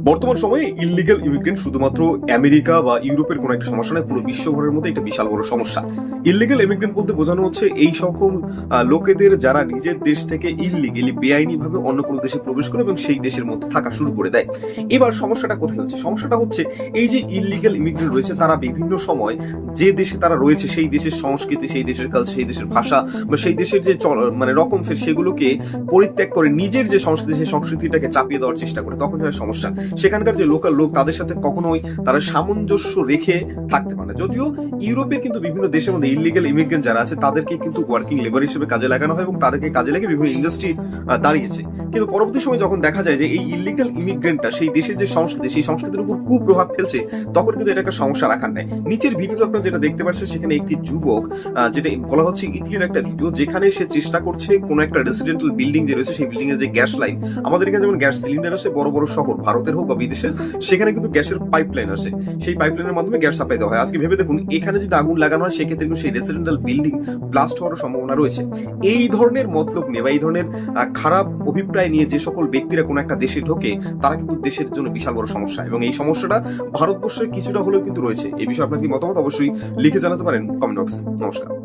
বর্তমান সময়ে illegal immigrant শুধুমাত্র আমেরিকা বা ইউরোপের কোনো একটা সমস্যা নয়, পুরো বিশ্বভরের মধ্যে একটা বিশাল বড় সমস্যা। ইললিগ্যাল ইমিগ্রেন্ট বলতে বোঝানো হচ্ছে এই সকল লোকেদের যারা নিজের দেশ থেকে ইললিগেলি বেআইনি ভাবে অন্য কোনো দেশে প্রবেশ করে এবং সেই দেশের মধ্যে থাকা শুরু করে দেয়। এবার সমস্যাটা কোথায় হচ্ছে? সমস্যাটা হচ্ছে এই যে ইললিগ্যাল ইমিগ্রেন্ট রয়েছে, তারা বিভিন্ন সময় যে দেশে তারা রয়েছে সেই দেশের সংস্কৃতি, সেই দেশের কালচার, সেই দেশের ভাষা বা সেই দেশের যে মানে রকম ফের সেগুলোকে পরিত্যাগ করে নিজের যে সংস্কৃতি সেই সংস্কৃতিটাকে চাপিয়ে দেওয়ার চেষ্টা করে, তখন হয় সমস্যা। সেখানকার যে লোকাল লোক তাদের সাথে কখনোই তারা সামঞ্জস্য রেখে থাকতে পারে না। যদিও ইউরোপের কিন্তু বিভিন্ন দেশের মধ্যে ইললিগ্যাল ইমিগ্রেন্ট যারা আছে তাদেরকে কিন্তু ওয়ার্কিং লেবার হিসেবে কাজে লাগানো হয় এবং তাদেরকে কাজে লেগে বিভিন্ন ইন্ডাস্ট্রি দাঁড়িয়েছে। কিন্তু পরবর্তী সময় যখন দেখা যায় যে এই ইললিগ্যাল ইমিগ্রেন্টটা সেই দেশের যে সংস্কৃতি সেই সংস্কৃতির উপর কুপ্রভাব ফেলছে, তখন কিন্তু এটা একটা সমস্যা রাখার নেয়। নিচের ভিডিওতে আপনারা যেটা দেখতে পাচ্ছেন সেখানে একটি যুবক, যেটা বলা হচ্ছে ইতালির একটা ভিডিও, যেখানে সে চেষ্টা করছে কোন একটা রেসিডেন্টাল বিল্ডিং যে রয়েছে সেই বিল্ডিং এর যে গ্যাস লাইন, আমাদের এখানে যেমন গ্যাস সিলিন্ডার আসে বড় বড় শহর ভারতের হোক বা বিদেশের, সেখানে কিন্তু গ্যাসের পাইপলাইন আসে, সেই পাইপলাইনের মাধ্যমে গ্যাস সাপ্লাই দেওয়া হয়। আজকে ভেবে দেখুন এখানে যদি আগুন লাগানো হয় সেক্ষেত্রে কিন্তু সেই রেসিডেন্টাল বিল্ডিং ব্লাস্ট হওয়ার সম্ভাবনা রয়েছে। এই ধরনের মতলব নিয়ে বা এই ধরনের খারাপ অভিপ্রায় নিয়ে যে সকল ব্যক্তিরা কোনো একটা দেশে ঢোকে তারা কিন্তু দেশের জন্য বিশাল বড় সমস্যা, এবং এই সমস্যাটা ভারতবর্ষের কিছুটা হলেও কিন্তু রয়েছে। এই বিষয়ে আপনার কি মতামত অবশ্যই লিখে জানাতে পারেন কমেন্ট বক্সে। নমস্কার।